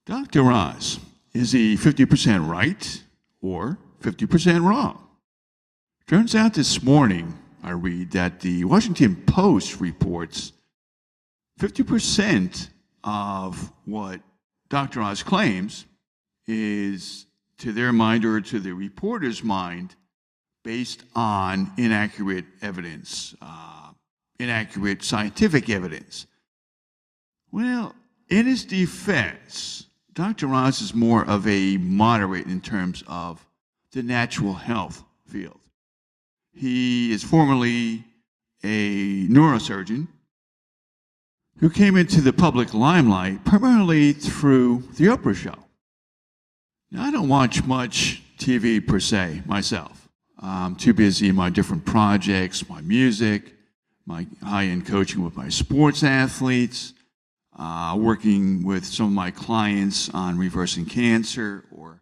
Dr. Oz, is he 50% right or 50% wrong? Turns out this morning I read that the Washington Post reports 50% of what Dr. Oz claims is, to their mind or to the reporter's mind, based on inaccurate evidence, inaccurate scientific evidence. Well, in his defense, Dr. Oz is more of a moderate in terms of the natural health field. He is formerly a neurosurgeon who came into the public limelight primarily through the Oprah show. Now, I don't watch much TV per se myself. I'm too busy in my different projects, my music, my high-end coaching with my sports athletes, working with some of my clients on reversing cancer or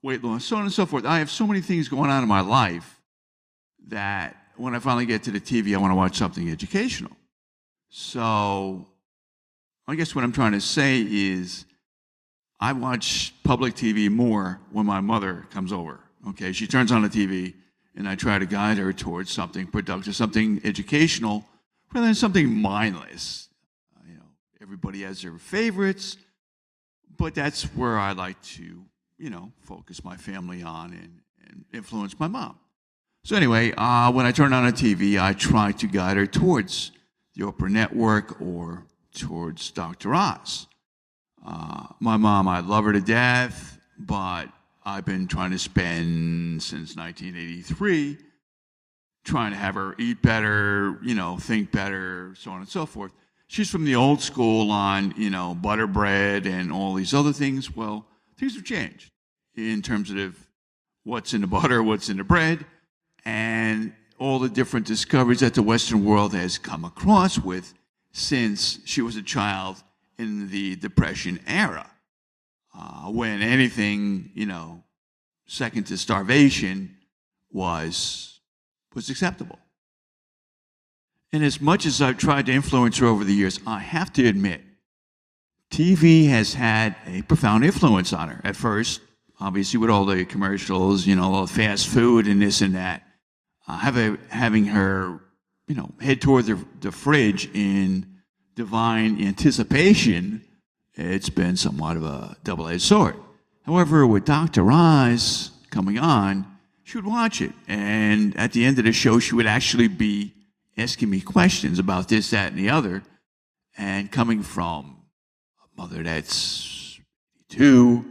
weight loss, so on and so forth. I have so many things going on in my life that when I finally get to the TV, I want to watch something educational. So I guess what I'm trying to say is I watch public TV more when my mother comes over. Okay, she turns on the TV, and I try to guide her towards something productive, something educational, rather than something mindless. Everybody has their favorites, but that's where I like to, focus my family on and influence my mom. So anyway, when I turn on the TV, I try to guide her towards the Oprah Network or towards Dr. Oz. My mom, I love her to death, but I've been trying to spend since 1983 trying to have her eat better, think better, so on and so forth. She's from the old school on, butter bread and all these other things. Well, things have changed in terms of what's in the butter, what's in the bread, and all the different discoveries that the Western world has come across with since she was a child in the Depression era, when anything, second to starvation was acceptable. And as much as I've tried to influence her over the years, I have to admit, TV has had a profound influence on her. At first, obviously with all the commercials, all the fast food and this and that, having her, head toward the fridge in divine anticipation, it's been somewhat of a double-edged sword. However, with Dr. Oz coming on, she would watch it. And at the end of the show, she would actually be asking me questions about this, that, and the other. And coming from a mother that's 82,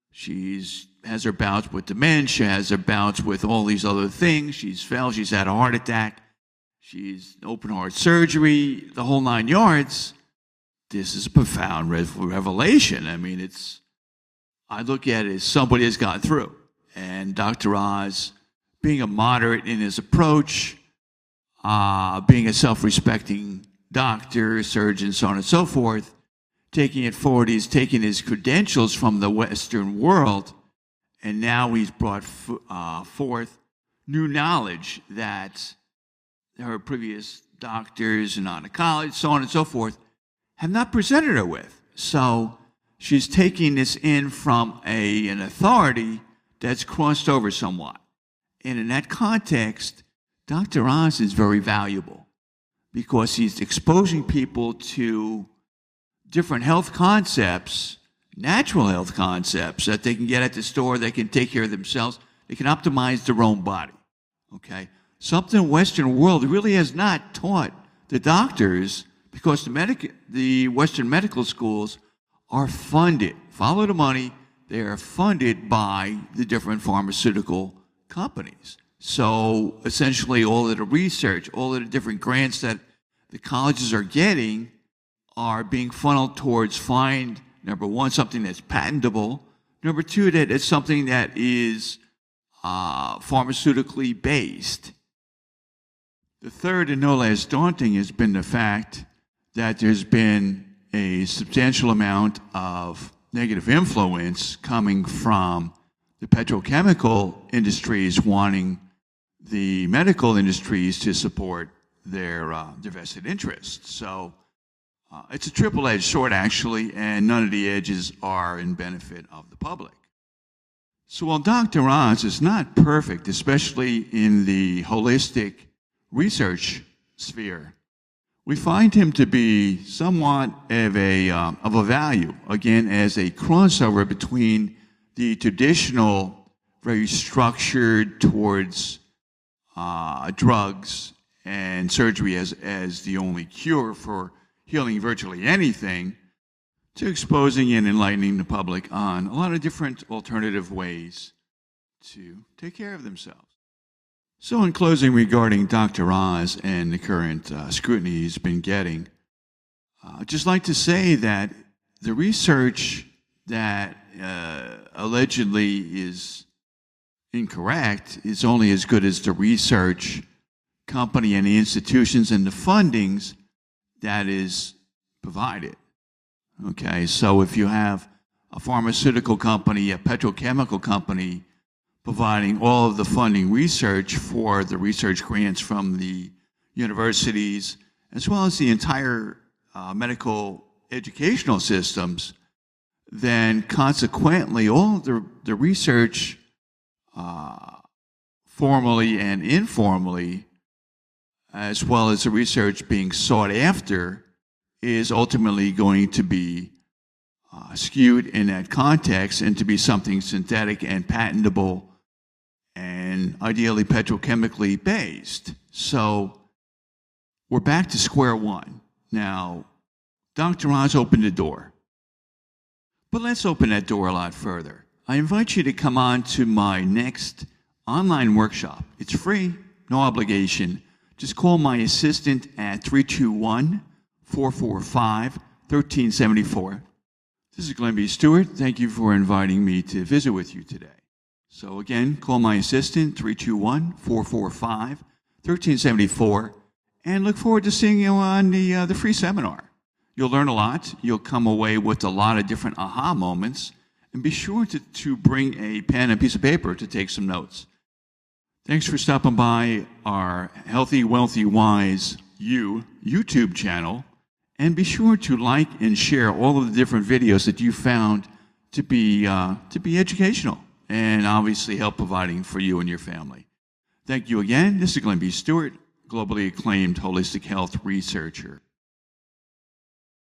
she's has her bouts with dementia, has her bouts with all these other things. She's had a heart attack. She's open heart surgery, the whole 9 yards. This is a profound revelation. I mean, I look at it as somebody has gone through. And Dr. Oz, being a moderate in his approach, being a self-respecting doctor, surgeon, so on and so forth, taking it forward, he's taken his credentials from the Western world, and now he's brought forth new knowledge that her previous doctors and oncologists, so on and so forth, have not presented her with. So she's taking this in from an authority that's crossed over somewhat. And in that context, Dr. Oz is very valuable because he's exposing people to different health concepts, natural health concepts that they can get at the store, they can take care of themselves, they can optimize their own body, okay? Something the Western world really has not taught the doctors because the Western medical schools are funded, follow the money, they are funded by the different pharmaceutical companies. So essentially all of the research, all of the different grants that the colleges are getting are being funneled towards find, number one, something that's patentable. Number two, that it's something that is pharmaceutically based. The third and no less daunting has been the fact that there's been a substantial amount of negative influence coming from the petrochemical industries wanting the medical industries to support their vested interests. So It's a triple-edged sword, actually, and none of the edges are in benefit of the public. So while Dr. Oz is not perfect, especially in the holistic research sphere, we find him to be somewhat of a value, again, as a crossover between the traditional, very structured towards drugs and surgery as the only cure for healing virtually anything, to exposing and enlightening the public on a lot of different alternative ways to take care of themselves. So in closing, regarding Dr. Oz and the current scrutiny he's been getting, I'd just like to say that the research that allegedly is incorrect is only as good as the research company and the institutions and the fundings that is provided. Okay, so if you have a pharmaceutical company, a petrochemical company providing all of the funding research for the research grants from the universities, as well as the entire medical educational systems, then consequently all of the research formally and informally, as well as the research being sought after, is ultimately going to be skewed in that context and to be something synthetic and patentable and ideally petrochemically based. So we're back to square one. Now, Dr. Oz opened the door, but let's open that door a lot further. I invite you to come on to my next online workshop. It's free, no obligation. Just call my assistant at 321-445-1374. This is Glenn B. Stewart. Thank you for inviting me to visit with you today. So again, call my assistant, 321-445-1374, and look forward to seeing you on the free seminar. You'll learn a lot. You'll come away with a lot of different aha moments, and be sure to bring a pen and piece of paper to take some notes. Thanks for stopping by our Healthy, Wealthy, Wise You YouTube channel, and be sure to like and share all of the different videos that you found to be educational and obviously help providing for you and your family. Thank you again. This is Glenn B. Stewart, globally acclaimed holistic health researcher.